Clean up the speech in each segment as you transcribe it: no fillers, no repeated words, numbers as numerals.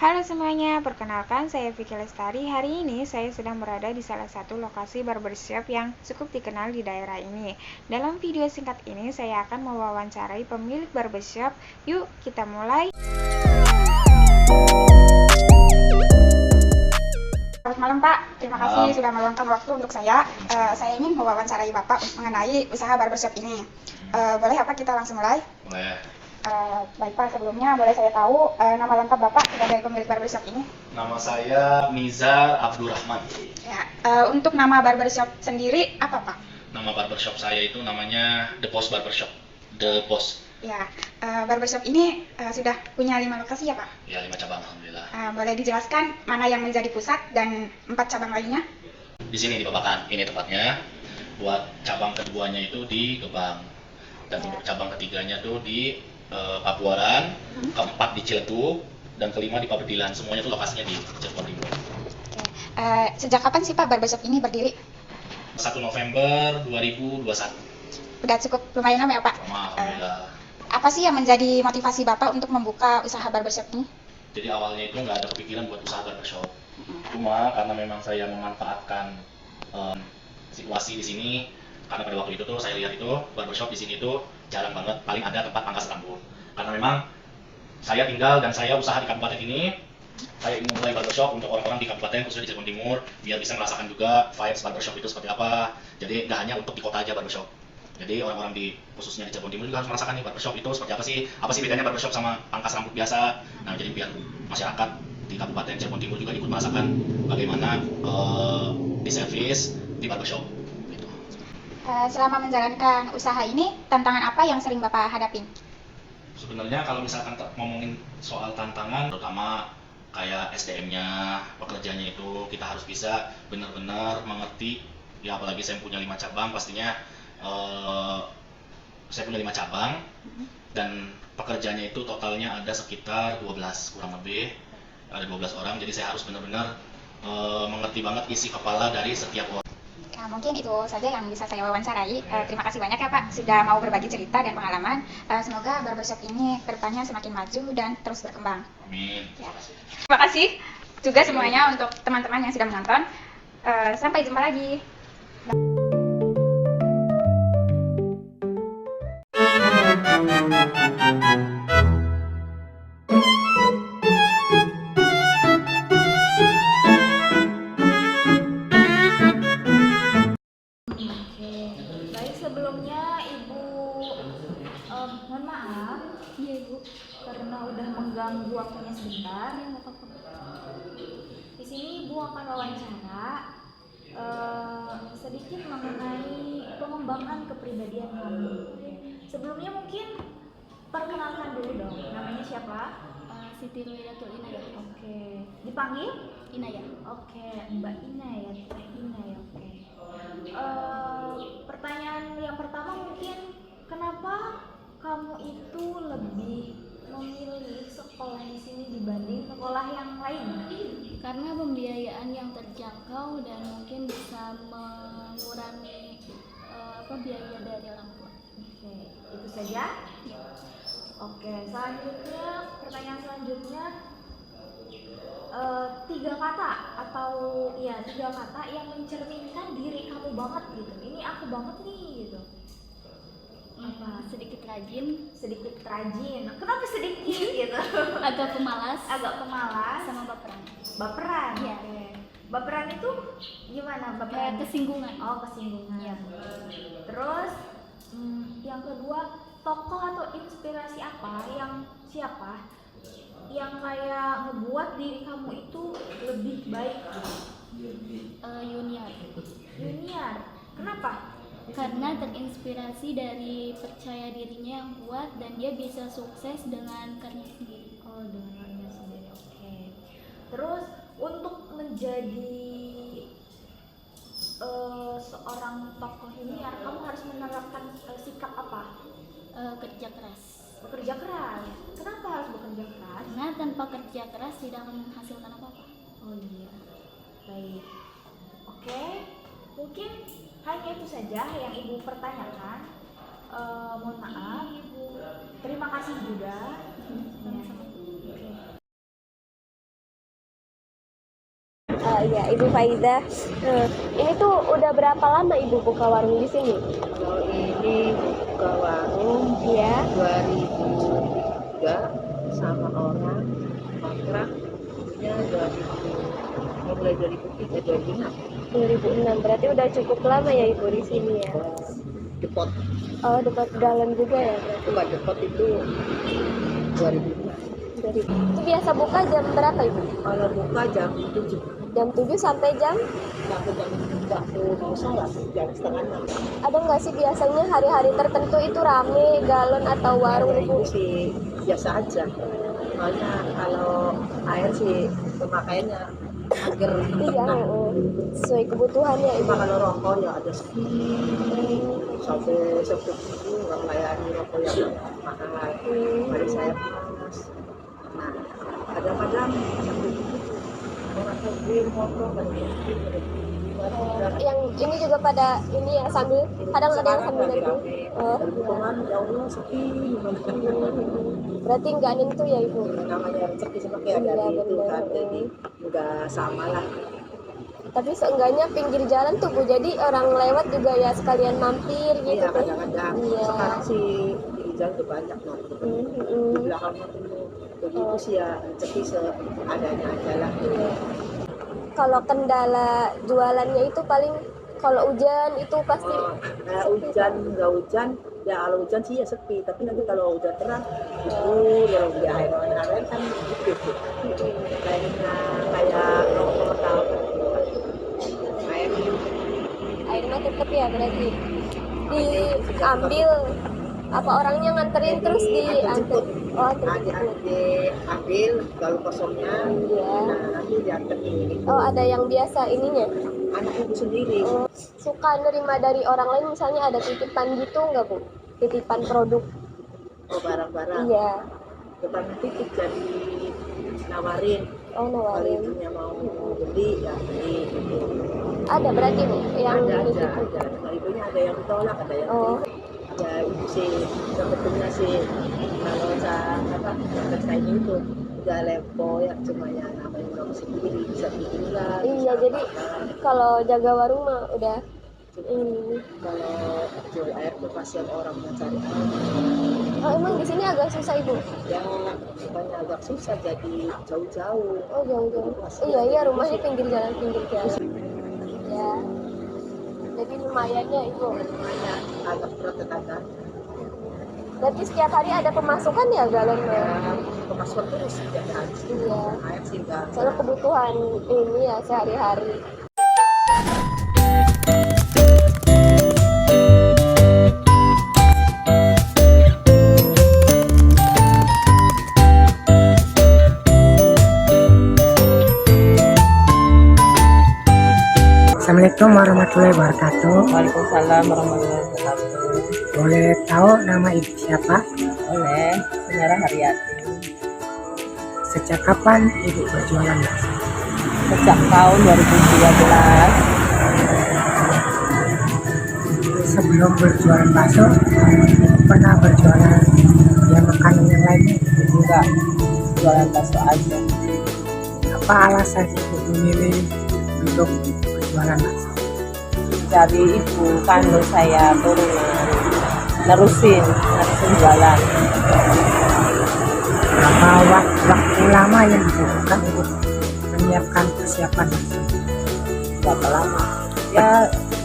Halo semuanya, perkenalkan saya Vicky Lestari. Hari ini saya sedang berada di salah satu lokasi barbershop yang cukup dikenal di daerah ini. Dalam video singkat ini saya akan mewawancarai pemilik barbershop. Yuk kita mulai. Selamat malam Pak, terima kasih sudah meluangkan waktu untuk saya. Saya ingin mewawancarai Bapak mengenai usaha barbershop ini. Boleh apa kita langsung mulai? Boleh. Baik Pak, sebelumnya boleh saya tahu nama lengkap Bapak sebagai pemilik barbershop ini? Nama saya Nizar Abdurrahman. Ya, untuk nama barbershop sendiri apa Pak? Nama barbershop saya itu namanya The Post Barbershop. The Post. Ya, barbershop ini sudah punya 5 lokasi ya Pak? Ya, 5 cabang alhamdulillah. Boleh dijelaskan mana yang menjadi pusat dan 4 cabang lainnya? Di sini di Babakan, ini tempatnya. Buat cabang keduanya itu di Gebang. Dan untuk cabang ketiganya tuh di Pabuaran, keempat di Ciledug, dan kelima di Pabedilan. Semuanya tuh lokasinya di Cirebon Timur. Sejak kapan sih Pak barbershop ini berdiri? 1 November 2021. Udah cukup lumayan lama ya Pak? Alhamdulillah. Apa sih yang menjadi motivasi Bapak untuk membuka usaha barbershop ini? Jadi awalnya itu nggak ada kepikiran buat usaha barbershop. Cuma karena memang saya memanfaatkan situasi di sini, karena pada waktu itu tuh saya lihat itu barbershop di sini tuh jarang banget, paling ada tempat pangkas rambut. Karena memang saya tinggal dan saya usaha di kabupaten ini, saya ingin memulai barbershop untuk orang-orang di kabupaten khususnya di Cirebon Timur, biar bisa merasakan juga vibes barbershop itu seperti apa. Jadi nggak hanya untuk di kota aja barbershop. Jadi orang-orang di khususnya di Cirebon Timur juga harus merasakan nih barbershop itu seperti apa sih bedanya barbershop sama pangkas rambut biasa. Nah jadi biar masyarakat di Kabupaten Cirebon Timur juga ikut merasakan bagaimana di servis di barbershop. Gitu. Selama menjalankan usaha ini, tantangan apa yang sering Bapak hadapin? Sebenarnya kalau misalkan ngomongin soal tantangan, terutama kayak SDM-nya, pekerjanya itu kita harus bisa benar-benar mengerti. Ya apalagi saya punya 5 cabang, pastinya saya punya 5 cabang dan pekerjanya itu totalnya ada sekitar 12 kurang lebih, ada 12 orang. Jadi saya harus benar-benar mengerti banget isi kepala dari setiap orang. Nah, mungkin itu saja yang bisa saya wawancarai. Terima kasih banyak ya Pak sudah mau berbagi cerita dan pengalaman. Semoga barbershop ini kedepannya semakin maju dan terus berkembang. Amin. Ya. Terima kasih juga semuanya untuk teman-teman yang sudah menonton. Sampai jumpa lagi. Baik, sebelumnya Ibu mohon maaf ya Ibu karena udah mengganggu waktunya sebentar. Di sini Ibu akan wawancara sedikit mengenai pengembangan kepribadian kamu. Sebelumnya mungkin perkenalkan dulu dong, namanya siapa? Siti Ruidatul Inayah. Oke. Dipanggil? Inayah. Oke, Mbak Inayah. Teh Inayah. Oke. Pertanyaan yang pertama mungkin kenapa kamu itu lebih memilih sekolah di sini dibanding sekolah yang lain? Karena pembiayaan yang terjangkau dan mungkin bisa mengurangi biaya dari orang tua. Oke, itu saja. Ya. Oke, selanjutnya pertanyaan selanjutnya 3 kata atau ya 3 kata yang mencerminkan diri kamu banget gitu. Ini aku banget nih gitu. Apa? Sedikit rajin, Sedikit rajin. Kenapa sedikit gitu? agak pemalas, Agak pemalas, sama baperan. baperan. Iya. Oke. Baperan itu gimana Kayak baperan? kesinggungan. Oh, kesinggungan. Iya. Terus yang kedua, tokoh atau inspirasi apa siapa yang kayak ngebuat diri kamu itu lebih baik gitu? Junior. Junior. Kenapa? Karena terinspirasi dari percaya dirinya yang kuat dan dia bisa sukses dengan karyanya sendiri. Oh, dengan karyanya sendiri. Oke. Terus untuk menjadi seorang tokoh junior, kamu harus menerapkan sikap apa? Kerja keras. Bekerja keras. Kenapa harus bekerja keras? Karena tanpa kerja keras tidak akan menghasilkan apa-apa. Oh iya. Baik. Oke. Mungkin hanya itu saja yang Ibu pertanyakan. Mohon maaf Ibu. Terima kasih juga. Sama-sama. ya, Ibu Faiza. Ini tuh udah berapa lama Ibu buka warung di sini? Kalau ini buka warung Ya. 2003 sama orang kontrak punya 2000, mulai 2003 2006 2006. Berarti udah cukup lama ya Ibu di sini ya. depot Oh, dekat dalam juga ya berarti. bukan depot itu 2005. Itu biasa buka jam berapa Ibu? Kalau buka jam 7 Jam 7 sampai jam? waktu mau sholat jam setengah 6. Ada nggak sih biasanya hari-hari tertentu itu rame galon atau warung Kalau Ibu? itu sih biasa aja, soalnya kalau air sih pemakaiannya agar Iya, sesuai kebutuhannya Ibu. cuma kalau rokok ya ada sepi sampai itu nggak melayani rokok yang mahal. Mari saya mas, nah kadang-kadang sampai itu orang mobil motor Yang ini juga pada ini ya sambil kadang ada yang sambil nentu. Oh, lingkungan ya Allah sepi berarti nggak nentu ya Ibu? namanya rezeki seperti ada Iya, itu benar. kan, jadi nggak sama lah. Tapi seenggaknya pinggir jalan tuh Bu, jadi orang lewat juga ya sekalian mampir gitu Iya tuh. kadang-kadang Iya. sekarang sih di jalan tuh banyak loh. Di belakangnya tuh begitu sih ya rezeki seadanya aja lah. Iya. Kalau kendala jualannya itu paling kalau hujan itu pasti Hujan nggak hujan ya, kalau hujan sih ya sepi, tapi nanti kalau hujan terang itu ya di air lain kan gitu kayaknya kayak rokok atau air air mah tetep ya berarti diambil apa orangnya nganterin terus diantar. Oh, antar jemput. diambil kalau kosongnya, Iya. nah nanti dianterin. Oh, ada yang biasa ininya. Anak ibu sendiri. Oh, suka nerima dari orang lain misalnya ada titipan gitu nggak Bu? Titipan produk. Oh barang-barang. Iya. Depan titip jadi nawarin. Oh, Kalau nawarin. ibunya mau beli ya beli gitu. Ada berarti Bu yang ada nitip. kalau ibunya ada yang ditolak, ada yang Oh. ya ibu sih sebetulnya sih kalau saya itu udah lepo ya, cuma ya namanya orang sendiri bisa tinggal. Iya, jadi kalau jaga warung mah udah ini. kalau jual air tuh kasihan orang yang cari air Oh, emang di sini agak susah Ibu? yang bukannya agak susah jadi jauh-jauh. Oh, jauh-jauh. Iya, iya rumahnya pinggir jalan. Ya. Jadi lumayan ya Ibu. Makanya agak berat tetangga Berarti setiap hari ada pemasukan ya galon mah? ya, pemasukan terus setiap hari sih. Iya. Air sih enggak. Soalnya kebutuhan ini ya sehari-hari. Assalamualaikum warahmatullahi wabarakatuh. Waalaikumsalam warahmatullahi wabarakatuh. Boleh tahu nama ibu siapa? Oleh Saudara Haryati. Sejak kapan ibu berjualan bakso? Sejak tahun 2012. Sebelum berjualan bakso, ibu pernah berjualan ya makanan yang lainnya? Enggak, jualan bakso aja. Apa alasan ibu memilih untuk berjualan bakso? Dari ibu kandung saya turunan nerusin jualan. Berapa waktu lama yang dibutuhkan untuk menyiapkan persiapan bakso? Berapa lama? Ya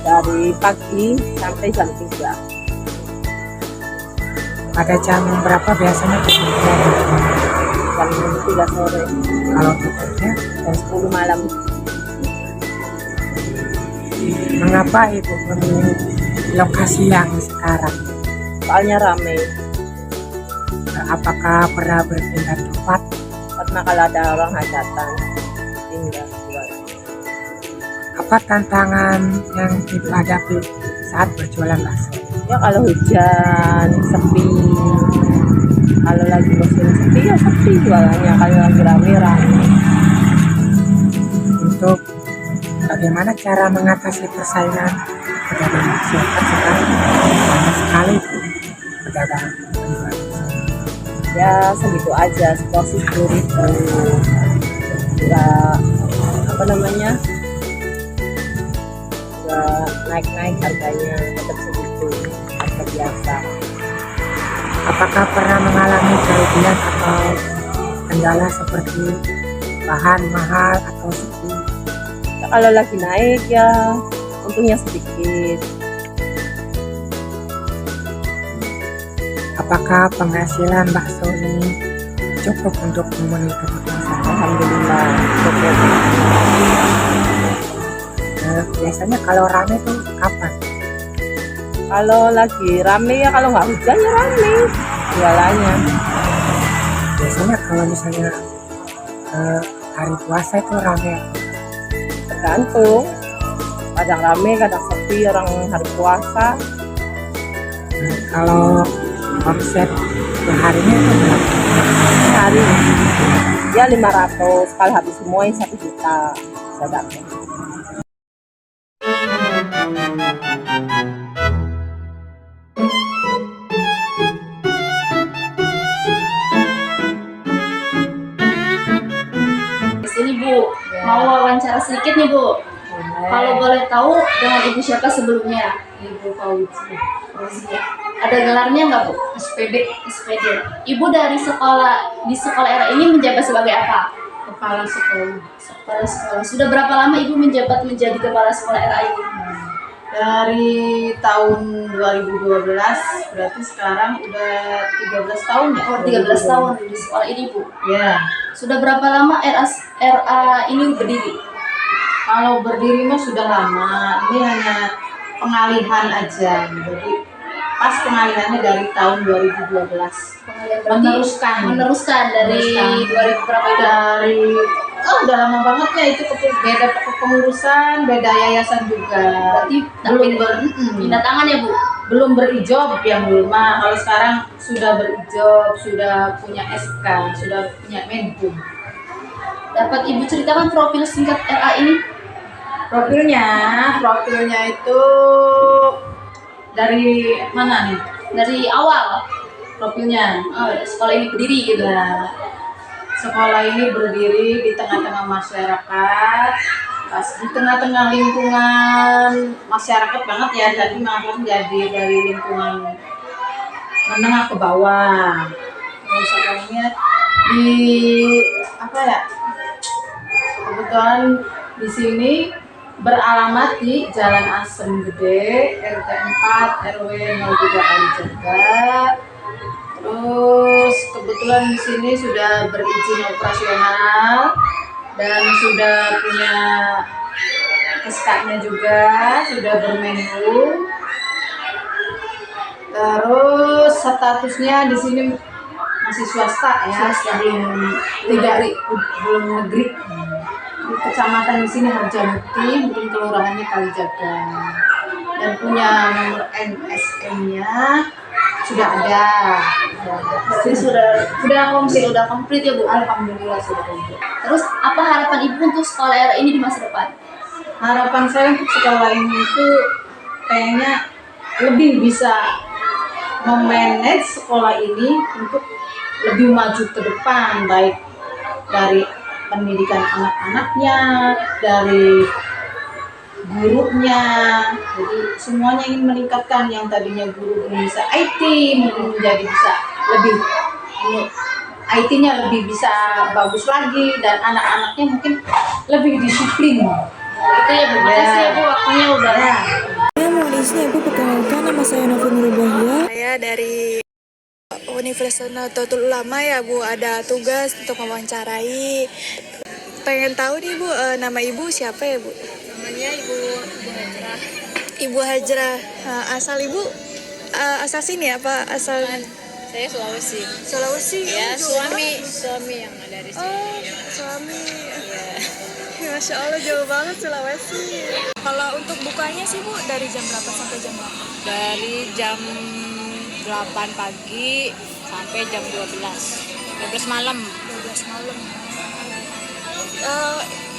dari pagi sampai jam 3. Pada jam berapa biasanya tutupnya? Jam 3 sore. Kalau tutupnya, Jam 10 malam. mengapa ibu memilih lokasi yang sekarang? Soalnya rame. Apakah pernah berpindah tempat? Karena kalau ada orang hajatan tinggal jualan. Apa tantangan yang ibu hadapi saat berjualan bakso? Ya kalau hujan sepi, kalau lagi musim sepi ya sepi jualannya, kalau lagi rame. Untuk bagaimana cara mengatasi persaingan pedagang bakso? Kan sekarang banyak sekali pedagang penjual bakso. Ya segitu aja, seporsi 10.000. Enggak apa namanya, naik-naik harganya, tetap segitu harga biasa. Apakah pernah mengalami kerugian atau kendala seperti bahan mahal atau sepi? Kalau lagi naik ya untungnya sedikit. Apakah penghasilan bakso ini cukup untuk memenuhi kebutuhan sehari-hari? Alhamdulillah cukup. Biasanya kalau rame tuh kapan? Kalau lagi rame ya, kalau nggak hujan ya rame jualannya. Biasanya kalau misalnya hari puasa itu rame. Tergantung, kadang rame kadang sepi orang hari puasa. Kalau omset perharinya itu berapa? Hari ya 500, kalau habis semua 1 juta bisa dapat. Di sini Bu, mau wawancara sedikit nih Bu. Kalau boleh tahu dengan Ibu siapa sebelumnya? Ibu Fauzi, Ada gelarnya nggak Bu? SPD, SPD. Ibu dari di sekolah era ini menjabat sebagai apa? kepala sekolah. Kepala sekolah. Sudah berapa lama Ibu menjabat menjadi kepala sekolah era ini? Dari tahun 2012, berarti sekarang udah 13 tahun ya? Oh, 13 tahun di sekolah ini Bu. Ya, Sudah berapa lama RA ini berdiri? kalau berdiri mah sudah lama, ini hanya pengalihan aja. Jadi pas pengalihannya dari tahun 2012. Meneruskan dari 2000 berapa itu? Dari udah lama banget ya, itu beda kepengurusan, beda yayasan juga. Berarti pindah tangan ya Bu? Belum berijob yang belum mah. Kalau sekarang sudah berijob, sudah punya SK, sudah punya Menhub. Dapat Ibu ceritakan profil singkat RA ini? Profilnya itu dari mana nih? Dari awal Profilnya. sekolah ini berdiri gitu. Nah, sekolah ini berdiri di tengah-tengah masyarakat, pas di tengah-tengah lingkungan masyarakat banget ya, jadi malah jadi dari lingkungan menengah ke bawah. Terus sekolahnya di apa ya? Kebetulan di sini beralamat di Jalan Asem Gede, RT 4 RW 03 Kalijaga. Terus kebetulan di sini sudah berizin operasional dan sudah punya SK-nya juga, sudah bermenhub. Terus statusnya di sini masih swasta ya, belum negeri. Di kecamatan di sini Harjamukti, mungkin kelurahannya Kalijaga. Dan punya nomor NSM-nya sudah ada. Jadi sudah komplit ya Bu? Alhamdulillah sudah komplit. Terus apa harapan Ibu untuk sekolah era ini di masa depan? Harapan saya untuk sekolah ini itu kayaknya lebih bisa memanage sekolah ini untuk lebih maju ke depan, baik dari pendidikan anak-anaknya, dari gurunya. Jadi semuanya ingin meningkatkan, yang tadinya guru bisa IT mungkin menjadi bisa lebih IT-nya lebih bisa bagus lagi, dan anak-anaknya mungkin lebih disiplin. Itu ya Bu, makasih ya Bu, waktunya udah. Mohon izin Ibu, perkenalkan nama saya Novi Nurubahia. Saya dari Universitas Nahdlatul Ulama ya Bu, ada tugas untuk mewawancarai. Pengen tahu nih Bu, nama Ibu siapa ya Bu? Namanya Ibu Hajrah. Ibu Hajrah. Asal Ibu asal sini apa asal? Saya Sulawesi. Sulawesi. Ya, suami yang dari sini. Oh, suami. Iya. Masya Allah, jauh banget Sulawesi. Kalau untuk bukanya sih Bu, dari jam berapa sampai jam berapa? Dari jam 8 pagi sampai jam 12 malam. 12 malam.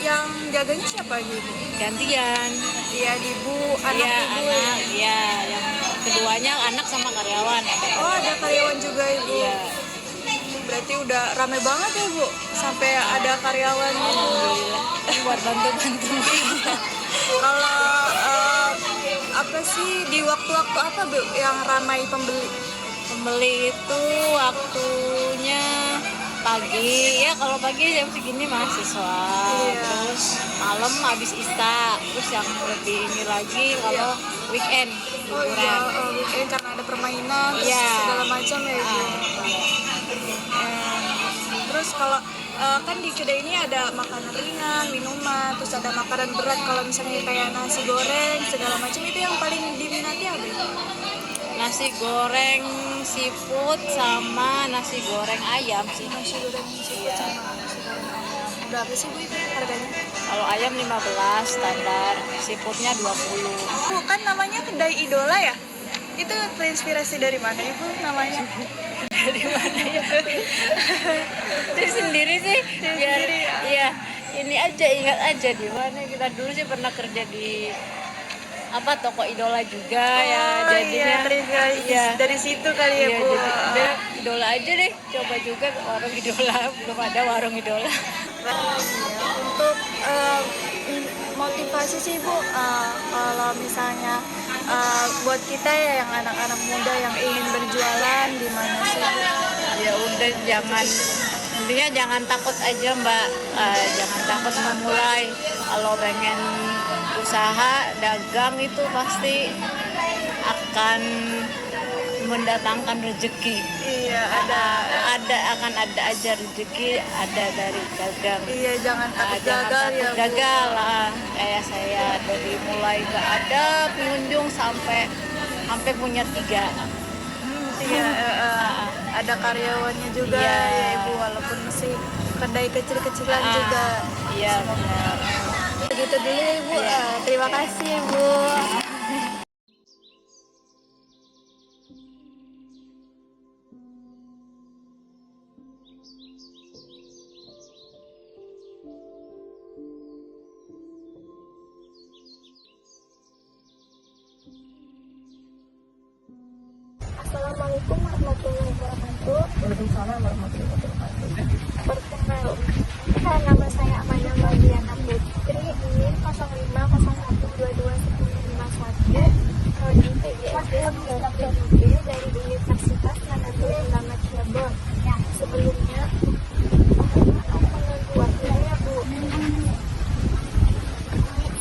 Yang jaganya siapa Ibu? Gantian. Iya, Ibu, anak Iya, Ibu anak. ya? Iya, yang keduanya anak sama karyawan. Oh, ada karyawan juga Ibu? Iya. Berarti udah rame banget ya Bu? Sampai ada karyawan gitu? Alhamdulillah. Buat bantu-bantu. Kalau apa sih di waktu-waktu apa Bu yang ramai pembeli? Pembeli itu waktunya pagi, ya kalau pagi jam segini mahasiswa, terus malam habis isya, terus yang lebih ini lagi kalau weekend liburan. Weekend karena ada permainan, segala macam ya Ibu. Terus kalau kan di kedai ini ada makanan ringan, minuman, terus ada makanan berat. Kalau misalnya kayak nasi goreng segala macam, itu yang paling diminati apa ya? Nasi goreng seafood sama nasi goreng ayam sih. Nasi goreng seafood sama nasi goreng ayam. Berapa sih Bu itu harganya? Kalau ayam 15 standar, seafoodnya 20. Bu, kan namanya kedai Idola ya? Itu terinspirasi dari mana Ibu namanya? Dari mana ya? Dari sendiri sih. Biar, iya, ini aja ingat aja di mana kita dulu sih pernah kerja di toko Idola juga ya, jadinya dari situ kali ya Bu. Jadi Idola aja deh, coba juga warung Idola, belum ada warung Idola. Untuk motivasi sih Bu, kalau misalnya buat kita ya yang anak-anak muda yang ingin berjualan, gimana sih Bu? Ya udah, intinya jangan takut aja Mbak, jangan takut memulai. Kalau pengen usaha dagang itu pasti akan mendatangkan rezeki. Iya, akan ada aja rezeki, ada dari dagang. Iya, jangan takut gagal lah. Kayak saya dari mulai gak ada pengunjung sampai punya 3. Ada karyawannya juga ya Ibu, walaupun masih kedai kecil-kecilan juga. Iya benar. Begitu dulu ya Ibu. Terima kasih Ibu. Assalamualaikum warahmatullahi wabarakatuh. Waalaikumsalam warahmatullahi wabarakatuh. Perkenalkan, nama saya Amanda Mardiana Putri, NIM 0501221051, prodi PGSD dari Universitas Nahdlatul Ulama Cirebon. Sebelumnya, waktunya ya Bu.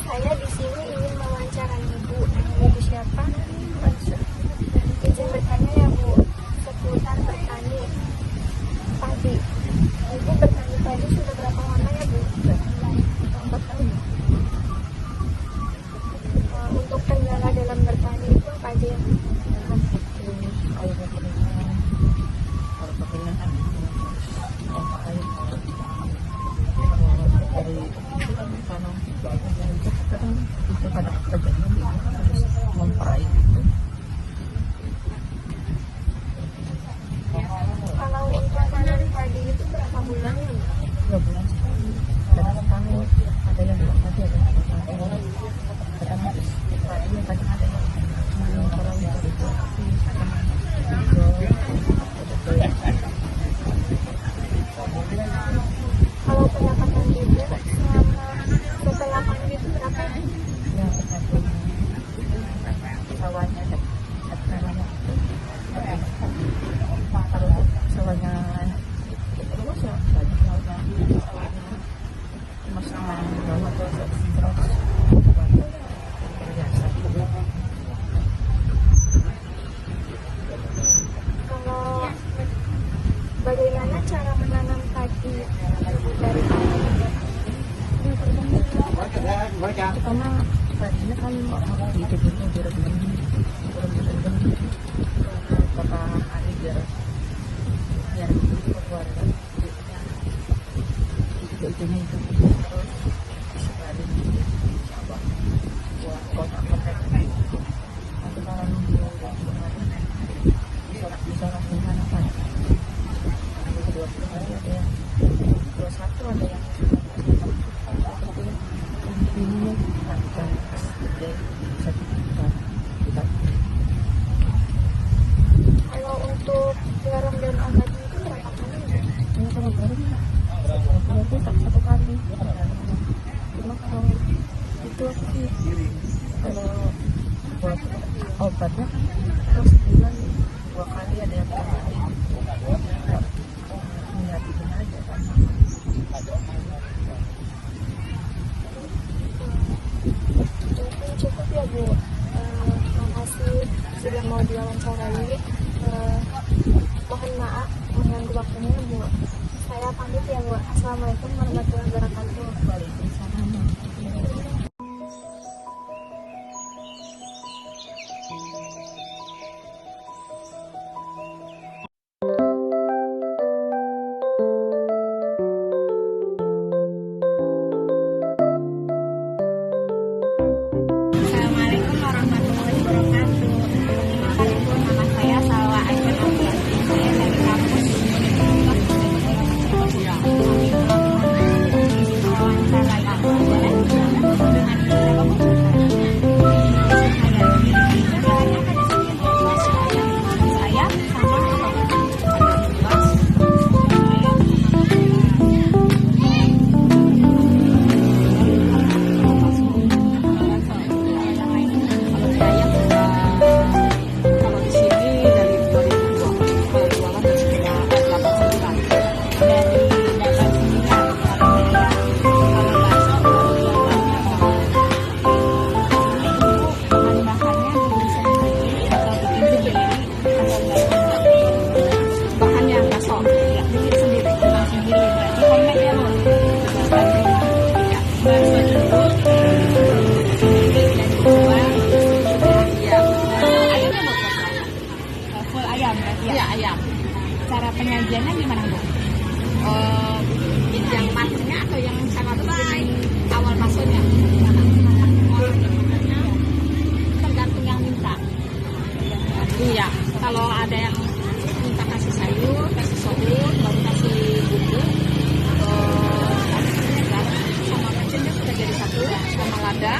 Saya di sini ingin mewawancarai Ibu. Ibu siapa? Izin bertanya ya Bu, seputar bertani padi. Ibu bertani padi sudah berapa lama ya Bu? 4 tahun. Untuk kendala dalam bertani itu apa aja ya Bu? Kalau untuk panen padi itu berapa bulan ya? 2 bulan sekali. Kadang panen, ada yang bulan padi, ada yang bulan panen. Kadang habis padi, kadang ada yang kalau itu kalau pendapatan Ibu setelah panen itu berapa ya? Ya, tergantung sawahnya dan namanya itu. Kalau sawahnya terus ya banyak sawahnya masalah bawah terus biasa. Kalau bagaimana cara menanam padi dari karena padinya kan hidupnya direndam kota hari biar keluar itunya itu terus disebarin apa buat kota-kota itu nanti kalau nunggu bisa langsung mana apa 20 hari ada yang 21 ada yang ini lakukan gede sertifikat kita. Kalau untuk garam dan obatnya itu berapa kali ya? Ini kalau garam itu tak 1 kali. Cuma kalau itu sih kalau buat obatnya terus sebulan 2 kali ada yang menyakitkan aja kan. Cukup ya Bu, makasih sudah mau diwawancarai. Mohon maaf mengganggu waktunya Bu. Saya pamit ya Bu. Assalamualaikum warahmatullahi wabarakatuh. Waalaikumsalam. Assalamualaikum warahmatullahi wabarakatuh. Perkenalkan nama saya Salwa Aiman Afiati. Saya dari kampus wawancara aku boleh dengan saya cara penyajiannya gimana Bu? Yang matangnya atau yang sama awal masuknya? Tergantung yang minta. Iya, kalau ada yang minta kasih sayur, kasih soun, baru kasih bumbu, sama macamnya sudah jadi satu, sama lada,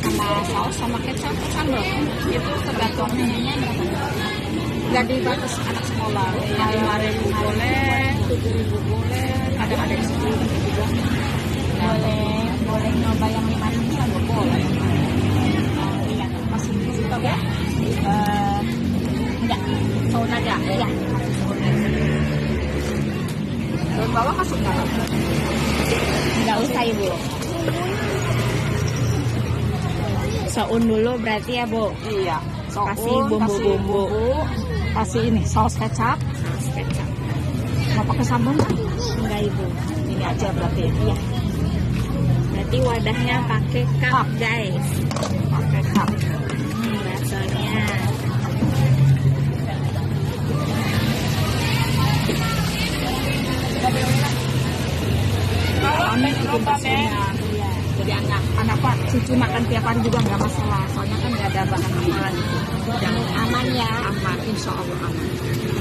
sama saus, sama kecap, sambal. Itu tergantung menunya berapa. Jadi batas anak sekolah, 5.000 boleh, 7.000 boleh, kadang ada yang 10.000 juga. Boleh nyoba yang 5.000 kan boleh. Iya, masih stop ya? Enggak, soun aja. Iya, soun aja. Daun bawang masuk nggak? Nggak usah Ibu. Soun dulu berarti ya Bu? Iya. Kasih bumbu-bumbu. Kasih ini saus kecap. Mau pakai sambal nggak? Enggak Ibu. Ini aja berarti. Iya. Berarti wadahnya pakai cup guys. Pakai cup. Baksonya. Kami bikin baksonya. Jadi anak Pak cucu makan tiap hari juga nggak masalah. Soalnya kan nggak ada bahan amalan. Dan aman ya. Aman, insya Allah aman.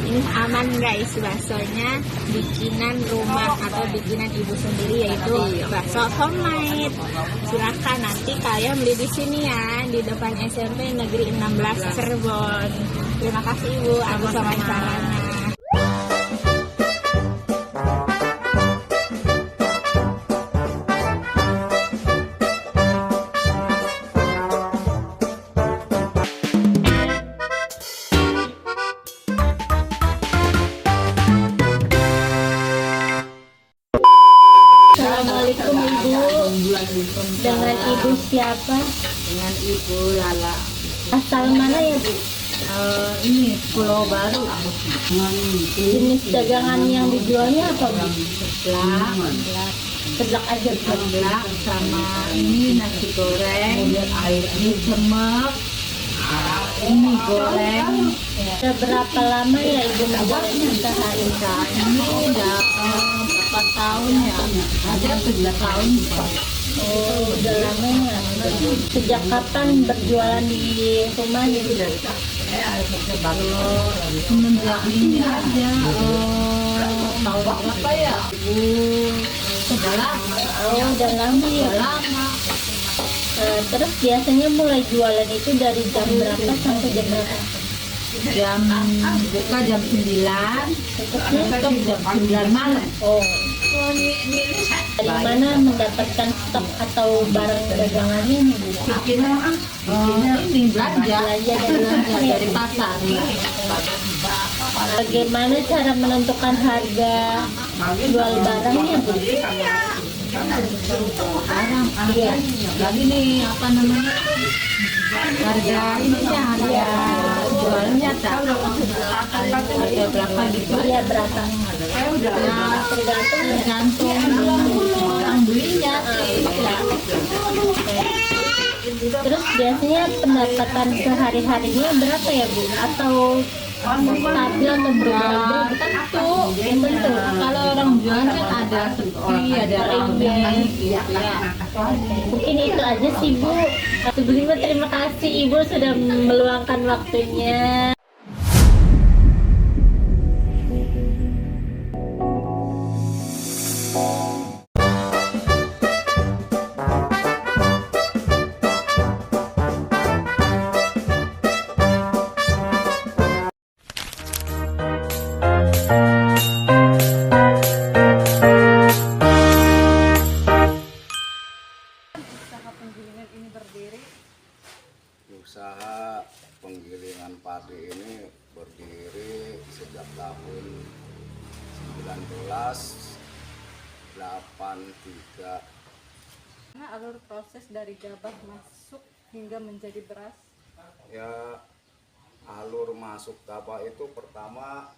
Ini aman guys, baksonya bikinan rumah atau bikinan ibu sendiri, yaitu bakso homemade. Silahkan nanti kalian beli di sini ya, di depan SMP Negeri 16 Cirebon. Terima kasih Ibu atas wawancaranya. Assalamualaikum Ibu. Dengan Ibu siapa? Dengan Ibu Lala. Asal mana ya Bu? Ini Pulau Baru. Jenis dagangan yang dijualnya apa Bu? Seblak aja, seblak sama ini nasi goreng, ini semek, ini goreng. Berapa lama ya Ibu menjalani usaha ini? Ini udah berapa tahun ya? Ada 11 tahun. Oh, udah lama ya. Sejak kapan berjualan di rumah ini? Semenjak ini aja. Tahun berapa ya? Udah lama. Oh, udah lama ya. Lama. Terus biasanya mulai jualan itu dari jam berapa sampai jam berapa? Jam buka jam 9, tutup jam 9 malam. Oh. Dari mana mendapatkan stok atau barang dagangannya nih Bu? Ini belanja dari pasar. Bagaimana cara menentukan harga jual barangnya Bu? Iya. Jadi nih apa namanya? Harga ininya, harga jualnya tak harga berapa gitu Iya berapa? ya, tergantung orang belinya sih ya. Terus biasanya pendapatan sehari-harinya berapa ya Bu? Atau stabil atau berubah? Tentu kalau orang jual kan ada sepi, ada rame gitu ya. Mungkin itu aja sih Bu. Sebelumnya terima kasih Ibu sudah meluangkan waktunya. Usaha penggilingan padi ini berdiri sejak tahun 1983. Mana alur proses dari gabah masuk hingga menjadi beras? Ya, alur masuk gabah itu pertama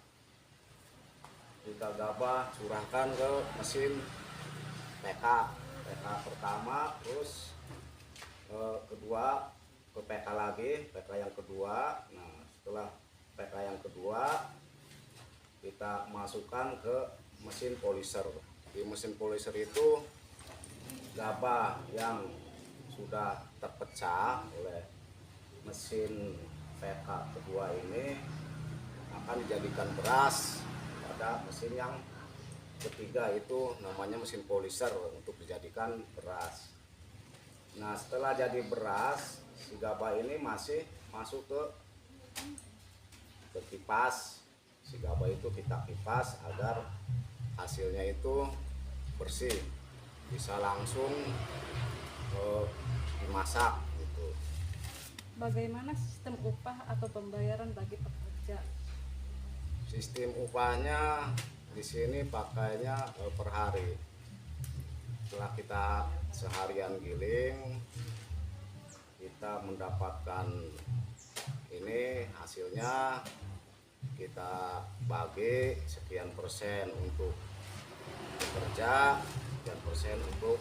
kita gabah curahkan ke mesin PK pertama, terus kedua ke PK lagi, PK yang kedua. Nah, setelah PK yang kedua kita masukkan ke mesin poliser. Di mesin poliser itu gabah yang sudah terpecah oleh mesin PK kedua ini akan dijadikan beras pada mesin yang ketiga, itu namanya mesin poliser untuk dijadikan beras. Nah, setelah jadi beras, si gabah ini masih masuk ke kipas. Si gabah itu kita kipas agar hasilnya itu bersih, bisa langsung dimasak gitu. Bagaimana sistem upah atau pembayaran bagi pekerja? Sistem upahnya di sini pakainya per hari. Setelah kita seharian giling, kita mendapatkan ini hasilnya, kita bagi sekian persen untuk pekerja, sekian persen untuk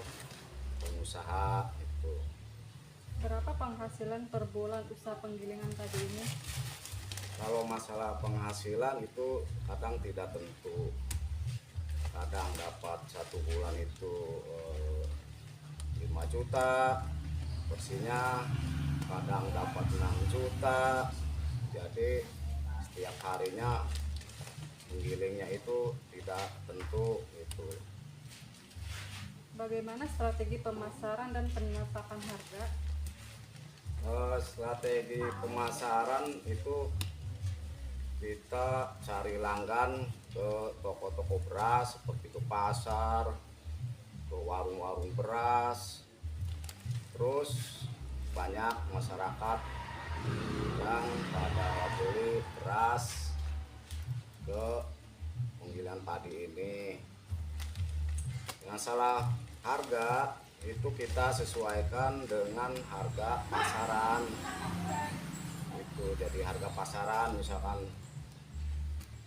pengusaha itu. Berapa penghasilan per bulan usaha penggilingan tadi ini? Kalau masalah penghasilan itu kadang tidak tentu. Kadang dapat satu bulan itu 5 juta bersihnya, kadang dapat 6 juta. Jadi setiap harinya menggilingnya itu tidak tentu itu. Bagaimana strategi pemasaran dan penetapan harga? Strategi pemasaran itu kita cari langgan ke toko-toko beras seperti ke pasar, ke warung-warung beras. Terus banyak masyarakat yang pada beli beras ke penggilingan padi ini. Masalah harga itu kita sesuaikan dengan harga pasaran. Itu jadi harga pasaran misalkan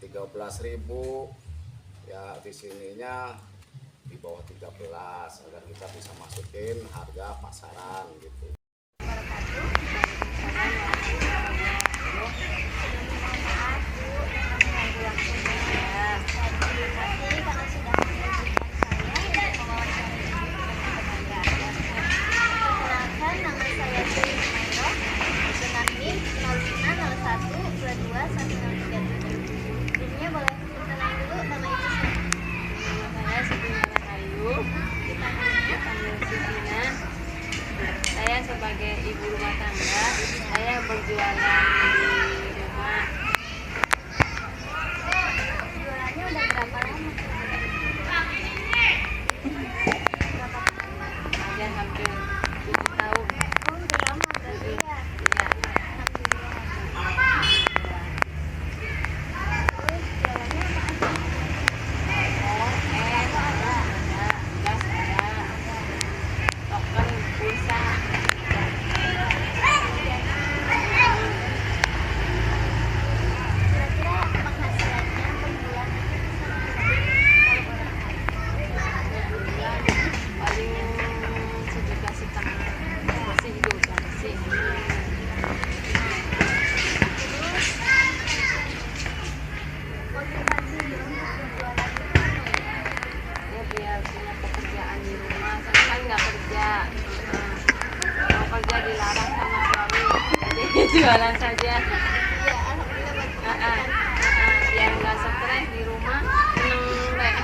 13.000, ya di sininya di bawah 13 agar kita bisa masukin harga pasaran gitu. Saya jualan saja. Biar nggak stres di rumah, seneng deh.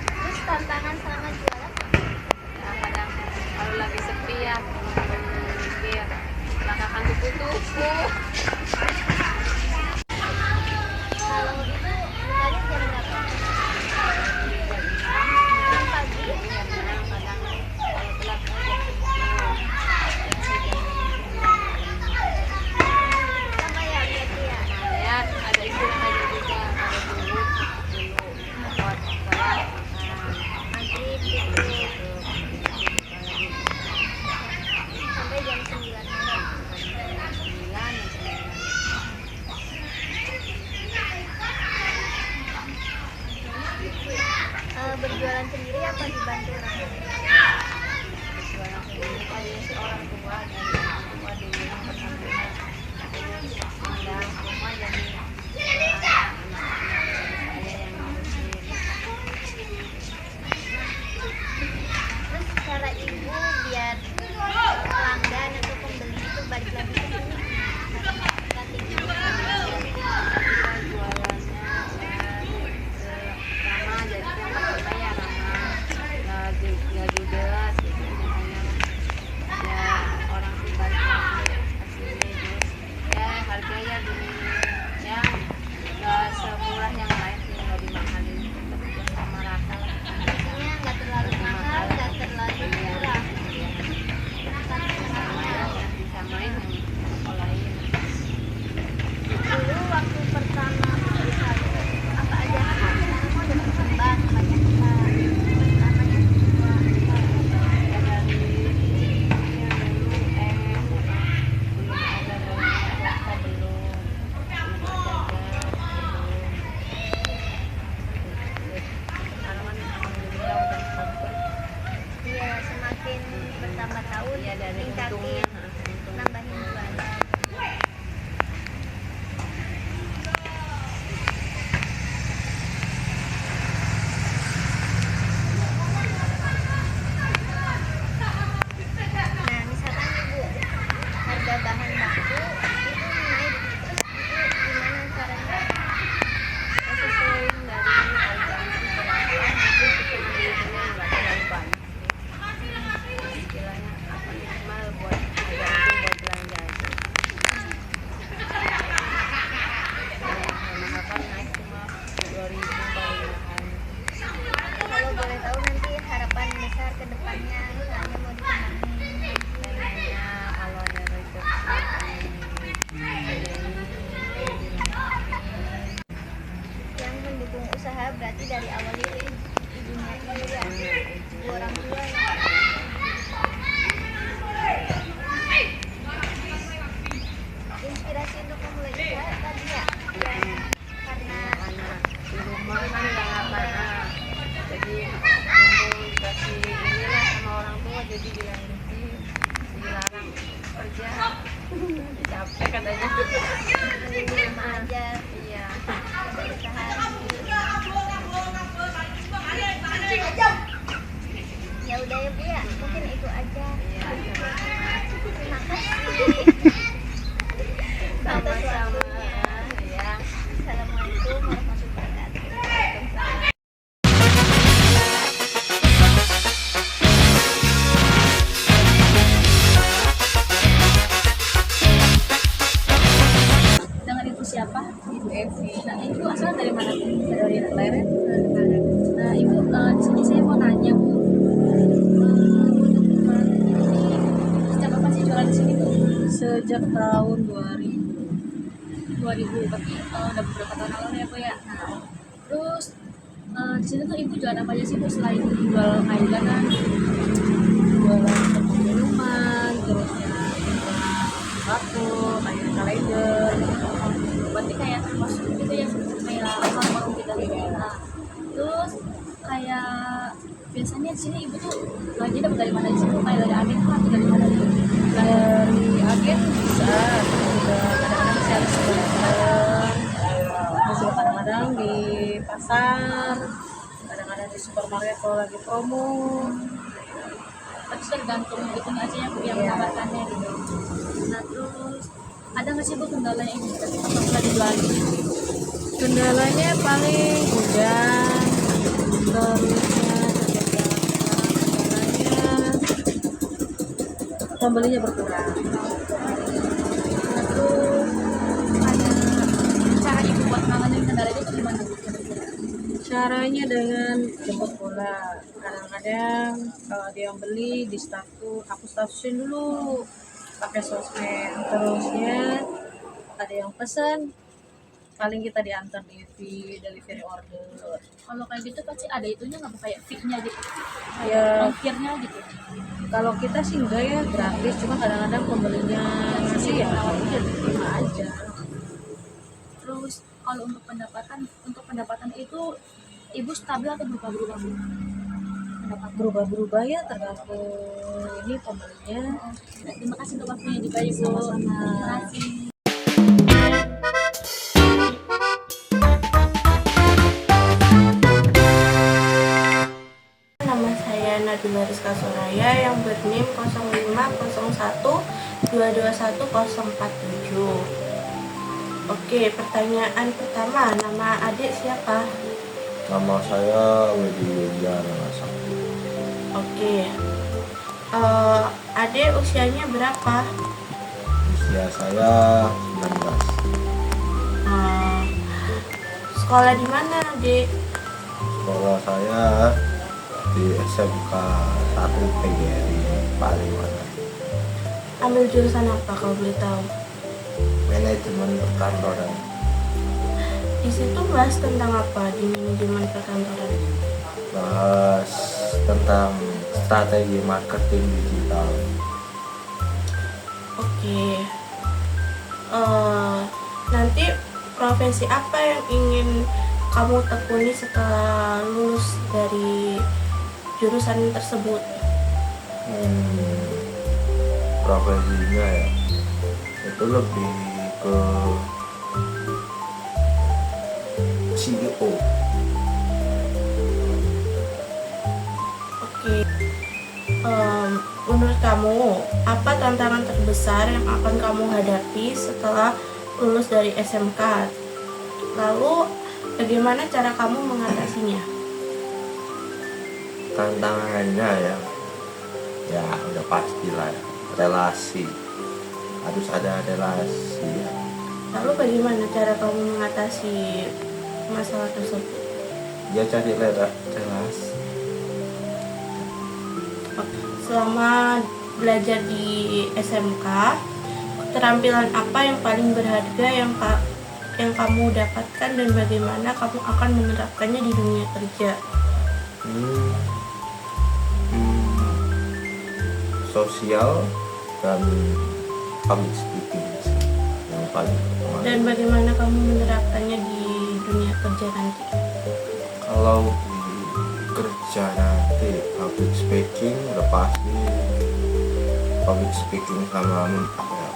Terus tantangan selama jualan? Ya, kadang kalau lagi sepi ya, mikir belakangan tuku-tuku. Kalau itu bukanya jam berapa? Jam pagi? Kadang kalau telat jam 10. Sama ya berarti ya? Ya, ada istirahatnya juga, ada dulu buat sholat, Maghrib gitu. Sampai jam 9 malam. Berjualan sendiri apa dibantu orang lain? Berjualan sendiri aja si orang tua dari orang tua di rumah pertama pindah rumah jadi anak-anak saya yang ngurusin. Terus cara ibu biar pelanggan atau pembeli itu balik lagi ke sini? Strategi Lama jadi yang pertama ya lama nggak judes gitu misalnya ya orang sih balik lagi kesini terus ya harganya gini ya nggak semurah yang lain sih, nggak dimahalin tetap sama rata lah. Maksudnya nggak terlalu mahal, nggak terlalu murah. Disamain yang olahin. Dulu waktu pertama usaha apa aja kamu udah berkembang banyak hal. Pertamanya semua Ya dari yang dulu belum ada rokok belum ada gas sekarang kan alhamdulillah udah komplit. iya semakin bertambah tahun Ya dari tingkatin untungnya nambahin jualan. Nah misalkan ibu harga bahan baku itu naik terus ibu gimana caranya? sesuaiin dari harga isi berapa mungkin kita ambilnya nggak terlalu banyak sih istilahnya apa minimal buat agak untung buat belanja aja. Mahal kan naik cuma 2.000 paling mahal. Kalau boleh tahu nanti harapan besar ke depannya misalnya mau dikembangin. Pengennya kalau ada rezeki Yang mendukung usaha berarti dari awal itu ibunya ibu ya, ibu orang tua ya. Inspirasi untuk memulai usaha tadi ya, karena anak di rumah kan nggak ngapa-ngapain jadi mumpung dikasih inilah sama orang tua jadi dilarang kerja capek katanya di rumah aja iya berusaha. Ya udah ya bu ya, mungkin itu aja. Terima kasih. sama-sama ya. Assalamualaikum warahmatullahi wabarakatuh. Waalaikumsalam. Dengan ibu siapa? Ibu Evi. Nah, ibu asal dari mana? Dari Leren. Nah, ibu di sini saya mau nanya bu, sejak kapan sih jualan di sini bu? Sejak tahun 2000. 2000 berarti udah beberapa tahun lalu ya bu ya. Nah, terus di sini tuh ibu jualan apa aja sih bu selain jual mainan? Jualan minuman, terus ya sembako, mainan kalender. Berarti kayak termasuk gitu ya kayak warung kita gitu. Nah, terus kayak biasanya di sini ibu tuh gaji dapat dari mana sih bu? Kayak dari agen kah atau dari mana nih? Dari agen bisa, juga kadang-kadang sales terus kadang-kadang di pasar, kadang-kadang di supermarket kalau lagi promo. tapi tergantung itunya aja yang menawarkannya gitu. Nah terus ada nggak sih Bu kendala yang bisa dijualin? Kendalanya paling hujan, terusnya pembelinya berkurang. Terus ada cara Ibu buat nanganin kendala itu gimana? Caranya dengan jemput bola. Kadang-kadang kalau ada yang beli di status, aku statusin dulu pakai sosmed. Terusnya ada yang pesan, paling kita diantar delivery order. Kalau kayak gitu pasti ada itunya nggak Bu, kayak fee-nya gitu? Ya, ongkirnya gitu. kalau kita sih enggak ya, gratis. Cuma kadang-kadang pembelinya ngasih ya udah terima aja. Terus kalau untuk pendapatan itu Ibu stabil atau berubah-berubah Bu? Berubah-berubah ya, tergantung ini pembelinya. Terima kasih untuk waktunya juga Ibu. Sama-sama. Terima kasih. Nama saya Nadila Rizka Soraya yang berNIM 0501221047. Oke, pertanyaan pertama, nama adik siapa? Nama saya Wedi Widiana Sakti. Oke, adik usianya berapa? Usia saya 19. Sekolah di mana adik? Sekolah saya di SMK 1 PGRI Palimanan. Ambil jurusan apa kalau boleh tahu? Manajemen perkantoran. Di situ bahas tentang apa di manajemen perkantoran? Bahas tentang strategi marketing digital. Oke. Nanti profesi apa yang ingin kamu tekuni setelah lulus dari jurusan tersebut? Profesinya ya, itu lebih ke CEO. Oke. Menurut kamu, apa tantangan terbesar yang akan kamu hadapi setelah lulus dari SMK? Lalu, bagaimana cara kamu mengatasinya? Tantangannya ya udah pastilah ya, relasi. Harus ada relasi ya. Lalu bagaimana cara kamu mengatasi masalah tersebut? Ya cari relasi. Selama belajar di SMK, keterampilan apa yang paling berharga yang kamu dapatkan dan bagaimana kamu akan menerapkannya di dunia kerja? Sosial dan public speaking yang paling utama. Dan bagaimana kamu menerapkannya di dunia kerja nanti? Kalau di kerja nanti public speaking udah pasti public speaking sama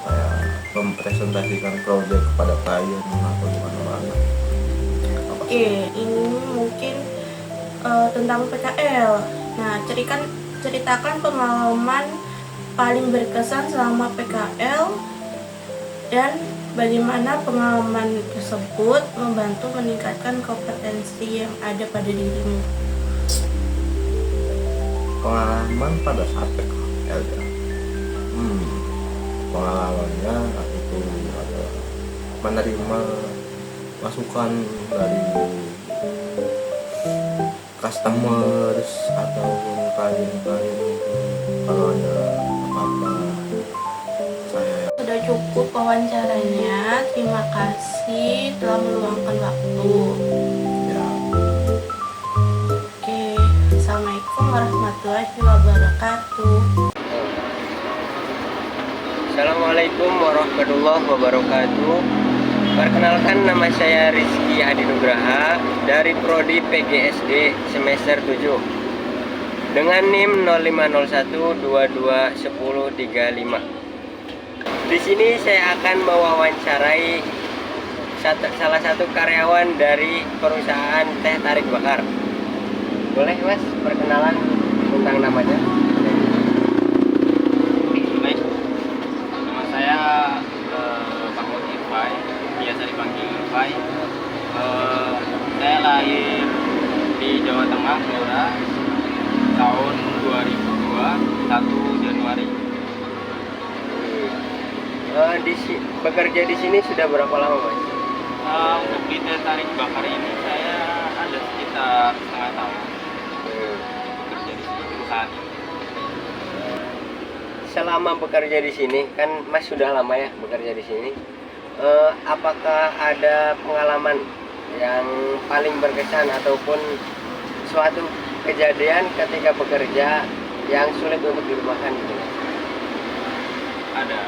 kayak mempresentasikan proyek kepada klien atau gimana-mana. Oke, ini mungkin tentang PKL. Nah, ceritakan pengalaman paling berkesan selama PKL dan bagaimana pengalaman tersebut membantu meningkatkan kompetensi yang ada pada dirimu. Pengalaman pada saat PKL ya. Pengalamannya itu ada menerima masukan dari customers ataupun klien-klien itu kalau ada apa-apa saya. Sudah cukup wawancaranya, terima kasih telah meluangkan waktu. Ya. Oke, Assalamualaikum warahmatullahi wabarakatuh. Assalamualaikum warahmatullahi wabarakatuh. Perkenalkan, nama saya Rizky Adi Nugraha dari Prodi PGSD semester 7 dengan NIM 0501221035. Di sini saya akan mewawancarai salah satu karyawan dari perusahaan teh tarik bakar. Boleh Mas perkenalan tentang namanya? tercapai. Saya lahir di Jawa Tengah, Blora, tahun 2002, 1 Januari. Bekerja di sini sudah berapa lama, Mas? Untuk di teh tarik bakar ini saya ada sekitar setengah tahun bekerja di sini, perusahaan ini. Selama bekerja di sini, kan Mas sudah lama ya bekerja di sini. Apakah ada pengalaman yang paling berkesan ataupun suatu kejadian ketika bekerja yang sulit untuk dilupakan gitu? Ada.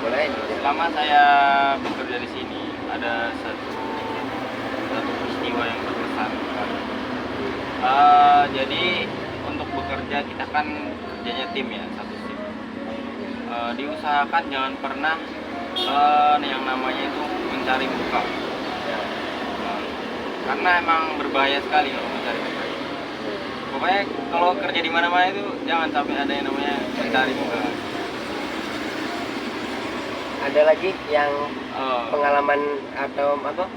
Boleh? Selama saya bekerja di sini ada satu peristiwa yang berkesan. Jadi untuk bekerja kita kan kerjanya tim ya, satu tim. Diusahakan jangan pernah yang namanya itu mencari muka. Karena emang berbahaya sekali kalau mencari muka. Pokoknya kalau kerja di mana-mana itu jangan sampai ada yang namanya mencari muka. Ada lagi yang pengalaman atau apa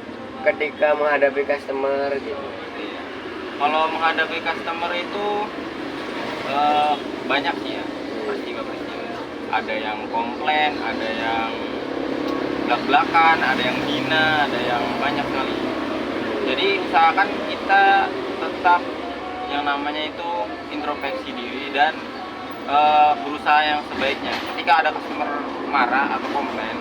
ketika menghadapi customer gitu? Iya. Kalau menghadapi customer itu banyak sih ya peristiwa-peristiwa. Ada yang komplain, ada yang belak-belakan, ada yang hina, ada yang banyak sekali. Jadi usahakan kita tetap yang namanya itu introspeksi diri dan berusaha yang sebaiknya. Ketika ada customer marah atau komplain,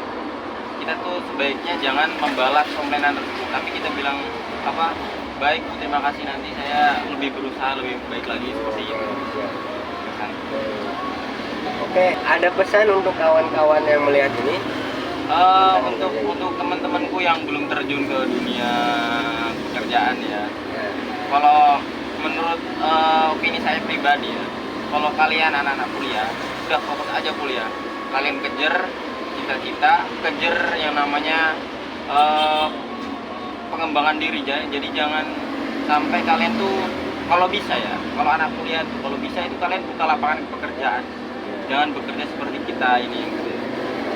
kita tuh sebaiknya jangan membalas komplainan tersebut, tapi kita bilang apa, baik, terima kasih, nanti saya lebih berusaha lebih baik lagi, seperti itu. Oke, ada pesan untuk kawan-kawan yang melihat ini? Untuk teman-temanku yang belum terjun ke dunia pekerjaan ya. Kalau menurut opini saya pribadi ya, kalau kalian anak-anak kuliah, udah fokus aja kuliah. Kalian kejar cita-cita, kejar yang namanya pengembangan diri. Jadi jangan sampai kalian tuh, kalau bisa ya, kalau anak kuliah tuh, kalau bisa itu kalian buka lapangan pekerjaan. Jangan bekerja seperti kita ini.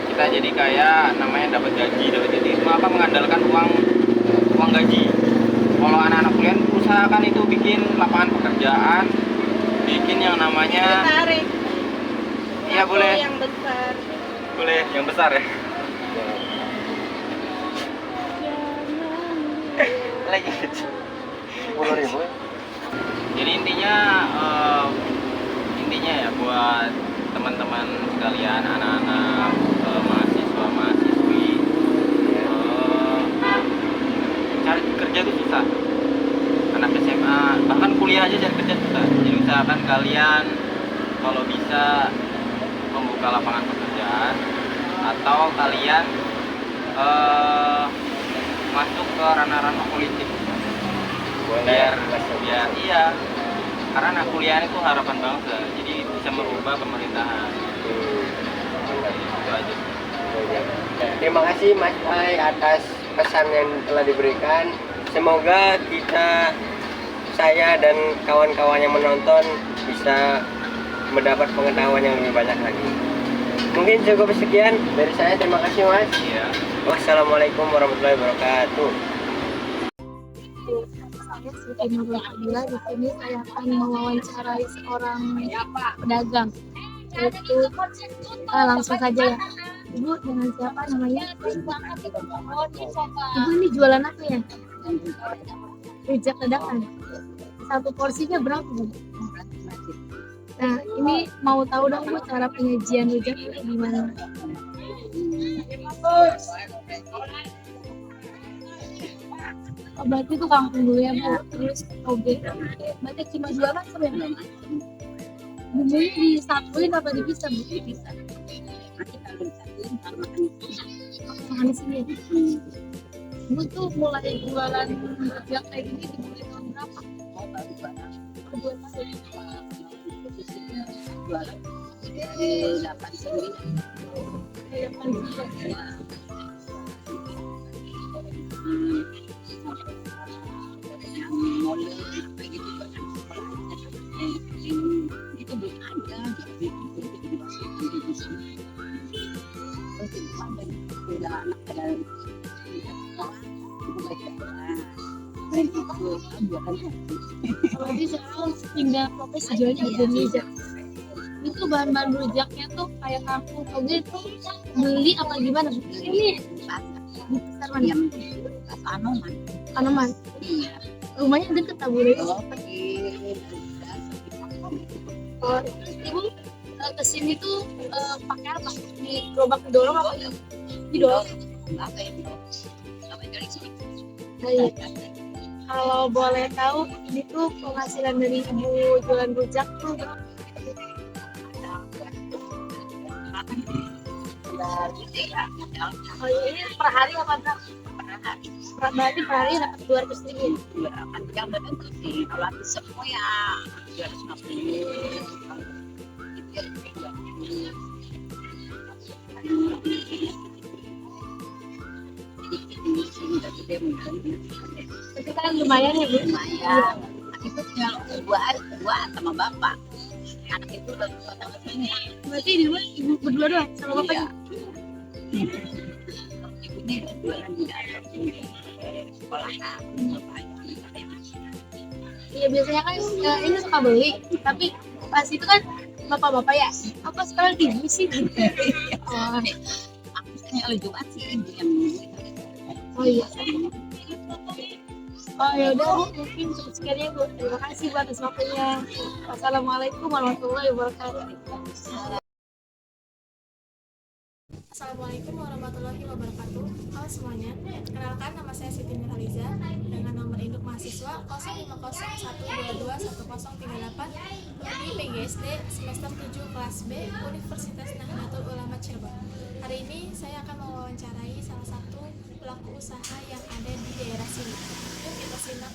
Kita jadi kayak namanya dapat gaji itu apa, mengandalkan uang gaji. Kalau anak-anak kuliah usahakan itu bikin lapangan pekerjaan, bikin yang namanya tarik. Iya boleh. Yang besar. Boleh yang besar ya. Lagi 10.000. Jadi intinya ya buat teman-teman sekalian, anak-anak mahasiswa-mahasiswi, cari kerja itu susah. Anak SMA, bahkan kuliah aja cari kerja susah. Jadi usahakan kalian kalau bisa membuka lapangan pekerjaan, atau kalian masuk ke ranah-ranah politik. Biar iya, karena anak kuliah itu harapan bangsa, jadi bisa merubah pemerintahan. Itu aja. Terima kasih Mas Pai atas pesan yang telah diberikan. Semoga saya dan kawan-kawan yang menonton bisa mendapat pengetahuan yang lebih banyak lagi. Mungkin cukup sekian dari saya. Terima kasih Mas. Iya. Wassalamualaikum warahmatullahi wabarakatuh. Saya Siti Nurul Adila. Di sini saya akan mewawancarai seorang pedagang. Itu langsung saja ya. Ibu dengan siapa namanya? Ibu ini jualan apa ya? Rujak dadakan. Satu porsinya berapa Bu? Nah ini mau tahu dong Bu cara penyajian rujak gimana? Oh, berarti itu kampung dulu ya Bu. Terus oke. Berarti cuma jualan sebenarnya. Bumbunya disatuin apa dipisah Bu? Bisa. Makan di sini. Ibu tuh mulai jualan rujak kayak gini dimulai tahun berapa? Jualan dari 89. Itu belum ada jadi terus ada anak ada Berarti sekarang pindah fokus jualnya di rujak. Itu bahan-bahan rujaknya tuh kayak kampung toge itu beli apa gimana? Ini di pasar mana? Anoman. Anoman. Iya. Rumahnya deket tak boleh? Oh, pergi. Oh, terus ibu kesini tuh pakai apa? Di gerobak didorong apa ya? Didorong? Apa itu? Apa dari sini? Nah, iya. Kalau boleh tahu, ini tuh penghasilan dari ibu jualan rujak tuh berapa? Oh iya, ini per hari apa enggak? Berarti per hari dapat 200.000. Ya, kan jam tertentu sih. Kalau habis semua ya 250. Tapi kan lumayan ya Bu? Lumayan. Itu tinggal dua sama bapak. Anak itu udah 2 tahun ini. Berarti di rumah ibu berdua doang sama bapaknya? Ibunya jualan di dalam sekolahan. Iya biasanya kan ini suka beli, tapi pas itu kan bapak-bapak ya. Apa sekarang ibu sih? Oh, Aku kan kalau Jumat sih ibu yang nunggu. oh iya. Oh ya udah Bu, mungkin cukup sekian ya Bu. Terima kasih Bu atas waktunya. Wassalamualaikum warahmatullahi wabarakatuh. Assalamualaikum warahmatullahi wabarakatuh. Halo semuanya, kenalkan nama saya Siti Nurhaliza dengan nomor induk mahasiswa 0501221038 di PGSD semester 7 kelas B Universitas Nahdlatul Ulama Cirebon. Hari ini saya akan mewawancarai salah satu pelaku usaha yang ada di daerah sini. Yuk kita simak.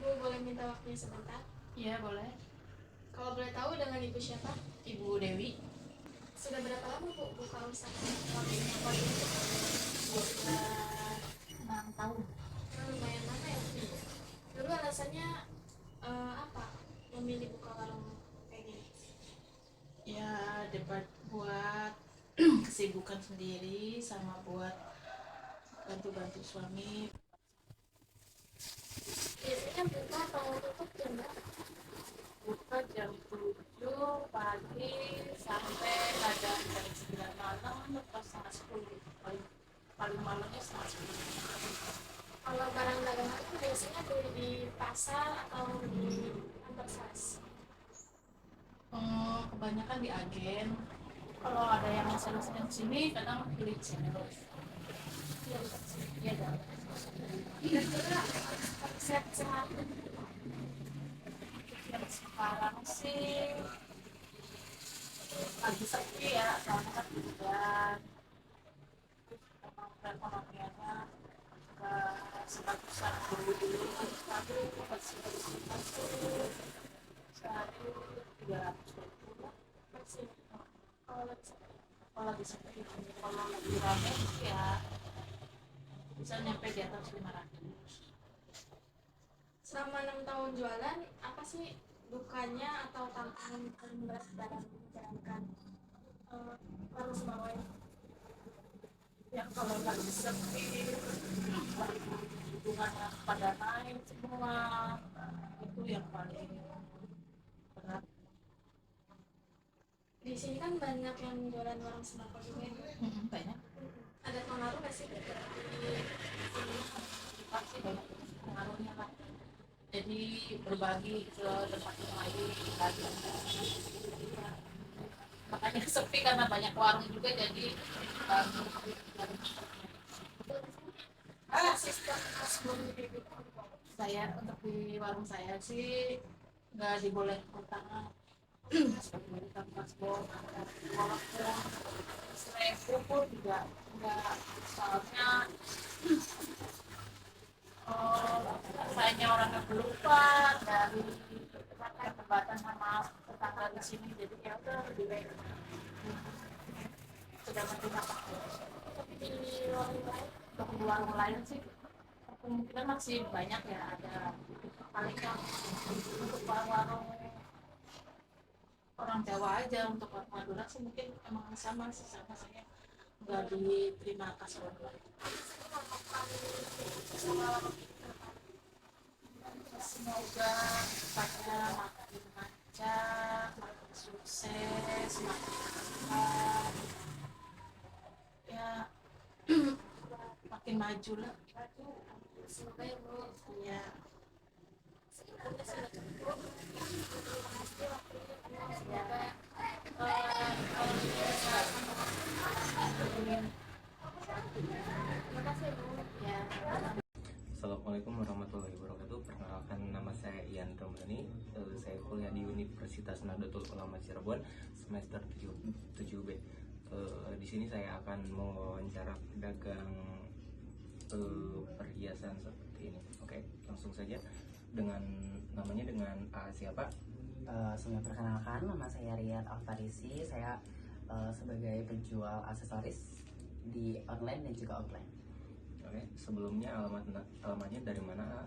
Bu, boleh minta waktunya sebentar? Iya, boleh. Kalau boleh tahu dengan Ibu siapa? Ibu Dewi. Sudah berapa lama Bu buka usaha? Sudah 6 tahun. Lumayan lama ya Bu. Dulu alasannya apa memilih buka warung kayak gini? Ya, dapat buat kesibukan sendiri sama buat bantu-bantu suami. Biasanya buka atau tutup jam berapa? Buka jam 7 pagi sampai kadang jam 9 malam atau setengah 10. Paling malamnya setengah 10. Kalau barang dagangan itu biasanya beli di pasar atau di kantor sales? Kebanyakan di agen. Kalau ada yang sales-nya sini kadang beli di sini. Iya, ada. Kira-kira konsep sehari yang sekarang sih lagi sepi ya, soalnya kan hujan. Perekonomiannya nggak sebagusan dulu. Sehari $320 bersih. Kalau lagi sepi, kalau lagi rame ya bisa nyampe di atas 500. selama 6 tahun jualan, apa sih dukanya atau tantangan paling berat dalam menjalankan warung Sumbawa ini? Ya kalau lagi sepi, hubungannya pada naik semua, itu yang paling berat. Di sini kan banyak yang jualan warung sembako juga ya? Banyak. Ada pengaruh nggak sih di sini? Pasti banyak pengaruhnya lah. Jadi berbagi ke tempat yang lain lagi. Makanya sepi karena banyak warung juga, jadi sistem saya untuk di warung saya sih nggak diboleh utang. Seperti utang paspor, walaupun 1.000 pun juga nggak, soalnya sayangnya orangnya pelupa dari perdebatan sama tetangga di sini, jadi ya udah lebih baik sudah menggunakan. tapi di warung lain Untuk di warung lain sih kemungkinan masih banyak ya, ada paling yang untuk warung orang Jawa aja. Untuk orang Madura sih mungkin emang sama sih, sama saya nggak diterima kasih orang lain. ya makin maju lah. Semoga ya Bu. Ya. Assalamualaikum warahmatullahi wabarakatuh. Perkenalkan, nama saya Ian Romani. Saya kuliah di Universitas Nahdlatul Ulama Cirebon semester 7B. Di sini saya akan mewawancara pedagang perhiasan seperti ini. Oke, langsung saja dengan namanya dengan siapa? Sebelum perkenalkan, nama saya Riyad Alfarisi. Saya sebagai penjual aksesoris di online dan juga offline. Oke, sebelumnya alamatnya dari mana?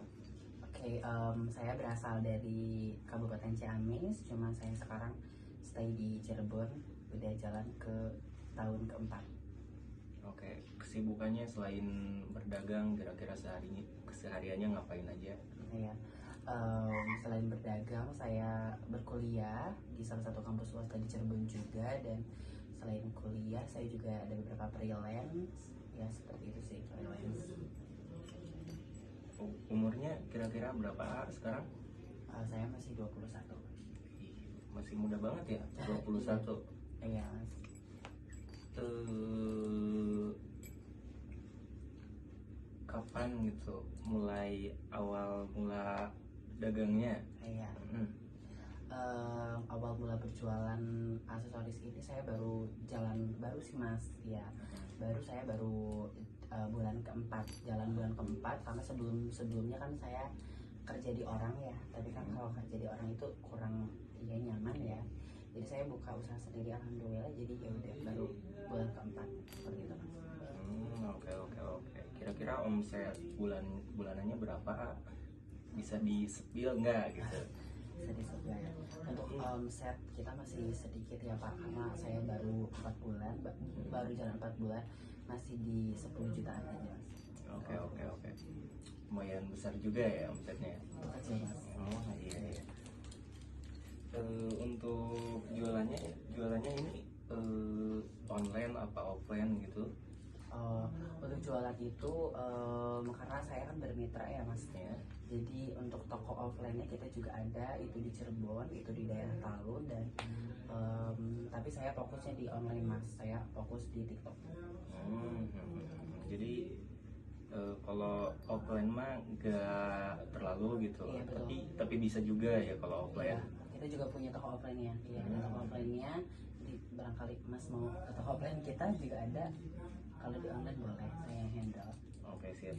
Oke, saya berasal dari Kabupaten Ciamis, cuma saya sekarang stay di Cirebon, udah jalan ke tahun keempat. Oke, kesibukannya selain berdagang, kira-kira kesehariannya ngapain aja? Iya, selain berdagang, saya berkuliah di salah satu kampus swasta di Cirebon juga, dan selain kuliah, saya juga ada beberapa freelance, ya seperti itu sih, freelance. Umurnya kira-kira berapa sekarang? Saya masih 21. Masih muda banget ya, 21. Iya. Kapan gitu mulai mula dagangnya? Iya. Awal mula berjualan aksesoris ini saya baru sih Mas, ya. Saya baru bulan keempat, jalan bulan keempat, karena sebelumnya kan saya kerja di orang ya, tapi kan kalau kerja di orang itu kurang nyaman ya, jadi saya buka usaha sendiri, alhamdulillah. Jadi ya udah baru bulan keempat seperti itu Mas. Oke. Kira-kira omset bulanannya berapa? Bisa di-spill nggak gitu? Bisa di-spill ya. Untuk omset kita masih sedikit ya Pak, karena saya baru 4 bulan, baru jalan 4 bulan, masih di 10 jutaan aja Mas. Oke. Lumayan besar juga ya omsetnya. Kecil Mas. Oh iya. Untuk jualannya ini online apa offline gitu? Untuk jualan itu karena saya kan bermitra ya Mas ya. Jadi untuk toko offline-nya kita juga ada, itu di Cirebon, itu di daerah Talun, dan tapi saya fokusnya di online Mas. Saya fokus di TikTok. Jadi kalau offline mah nggak terlalu gitu, iya, tapi bisa juga ya kalau offline. Iya, kita juga punya toko offline-nya. Iya, toko offline-nya. Jadi barangkali Mas mau ke toko offline kita juga ada. Kalau di online boleh, saya handle. Oke, siap.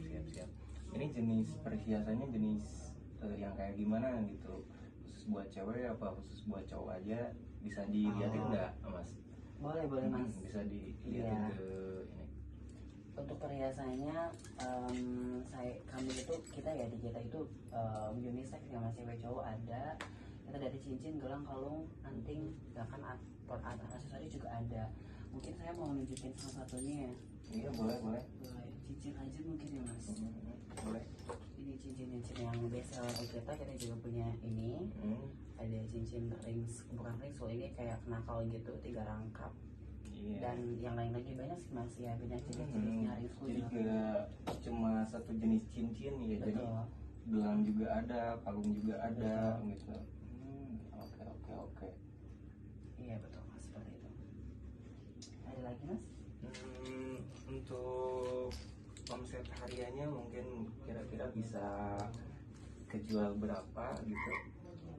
Ini jenis perhiasannya jenis yang kayak gimana gitu? Khusus buat cewek apa khusus buat cowok aja? Bisa dilihatin nggak, Mas? Boleh Mas. Bisa dilihatin ke ini. Untuk perhiasannya, kita itu unisex ya Mas, cewek cowok ada. Kita dari cincin, gelang, kalung, anting, bahkan aksesoris juga ada. Mungkin saya mau nunjukin salah satunya ya. Iya, boleh. Cincin aja mungkin ya Mas. Boleh. Ini cincin yang best seller kita juga punya ini. Ada cincin bukan ring, ini kayak knakal gitu, 3 rangkap. Iya. Dan yang lain lagi banyak sih Mas ya, banyak jenis-jenisnya ring. Jadi nggak cuma satu jenis cincin ya. Betul. Jadi gelang juga ada, kalung juga ada. Betul. Gitu. Oke. Iya betul Mas, seperti itu. Ada lagi Mas? Untuk omset hariannya mungkin kira-kira bisa kejual berapa gitu?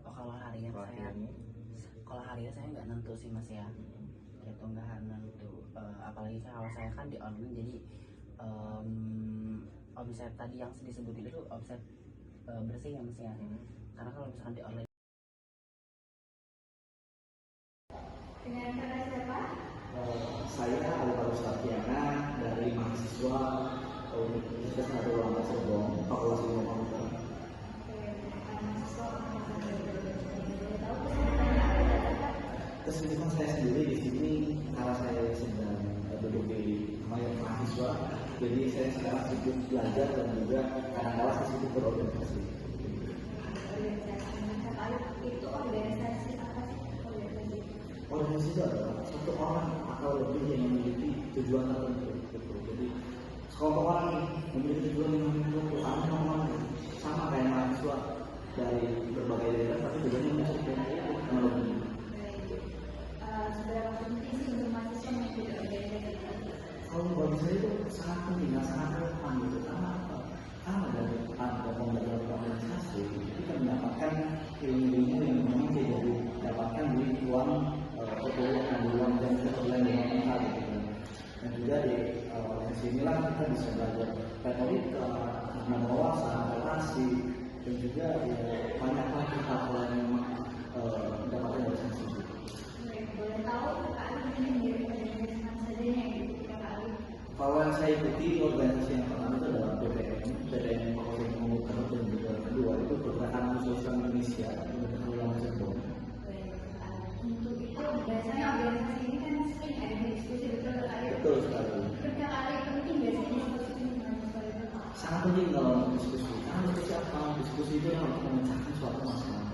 Kalau harian saya nggak nentu sih Mas ya. Itu nggak nentu. Apalagi kalau saya kan di online, jadi omset tadi yang disebutin itu omset bersih ya Mas ya. Karena kalau misalkan di online. Dengan kata siapa? Saya Alvaro Sapiana dari mahasiswa Universitas Nahdlatul Ulama Cirebon, Fakultas Ilmu Komputer. Kesibukan saya sendiri di sini karena saya sedang duduk di mahasiswa, jadi saya sekarang sibuk belajar dan juga kadang-kadang saya sibuk berorganisasi. Itu organisasi apa sih? Organisasi itu adalah satu orang atau lebih yang memiliki tujuan tertentu. Gitu. Jadi sekelompok orang nih memiliki tujuan yang tertentu, sama kayak mahasiswa dari berbagai daerah, tapi tujuannya untuk teknologi. Seberapa penting sih untuk mahasiswa mengikuti organisasi? Kalau bagi saya itu sangat penting, sangat relevan gitu. Karena apa? Karena dari pembelajaran organisasi kita mendapatkan ilmu-ilmu yang memang tidak didapatkan di ruang perkuliahan, di ruang dan perkuliahan yang normal gitu. Dan juga di organisasi inilah kita bisa belajar retorika, tentang wawasan, relasi, dan juga banyak lagi hal-hal yang didapatkan dari organisasi. Boleh tahu Kak Ali ini menjadi organisasi mana saja yang diikuti Kak Ali? Kalau yang saya ikuti organisasi yang pertama itu adalah PTN Fakultas Ilmu Pengetahuan, dan juga yang kedua itu Pergerakan Sosial Indonesia Universitas Ulama Cirebon. Untuk itu biasanya organisasi ini kan sering ada diskusi, betul Kak Ali? Betul sekali. Menurut Kak Ali penting biasanya diskusi ini dengan mahasiswa itu? Sangat penting kalau diskusi. Karena diskusi itu harus memecahkan suatu masalah.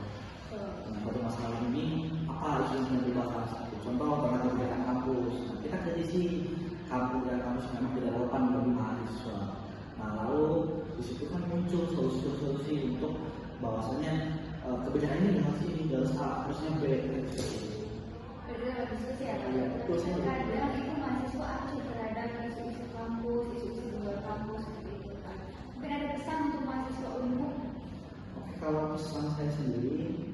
Nah, pada masalah ini apa harus yang dibahas? Contoh tentang kegiatan kampus. Kita kritisi kampus dan kampus memang tidak relevan bagi mahasiswa. Nah, lalu di situ kan muncul solusi-solusi untuk bahwasanya kebijakan ini harus ini harusnya B. Betul, diskusi ya. Betul sih. Kadang itu mahasiswa aktif terhadap isu-isu kampus, isu-isu di luar kampus seperti itu kan. Mungkin ada pesan untuk mahasiswa umum? Kalau pesan saya sendiri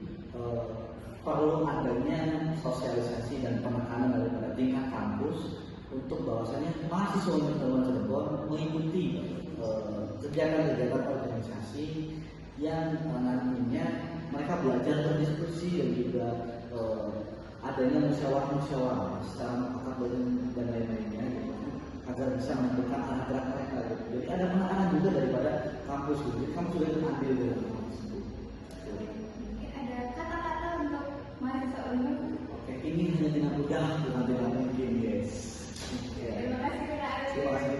perlu adanya sosialisasi dan penekanan daripada tingkat kampus untuk bahwasanya mahasiswa Universitas Cirebon mengikuti kegiatan-kegiatan organisasi yang nantinya mereka belajar berdiskusi dan juga adanya musyawarah secara mufakat dan lain-lainnya gitu, agar bisa menentukan arah gerak mereka gitu. Jadi ada penekanan juga daripada kampus gitu. Jadi kampus juga ambil dari kampus. Mungkin ada kata-kata untuk mahasiswa umum? Oke, ini hanya dengan mudah dengan mungkin guys. Terima kasih Kak Ali. Terima kasih.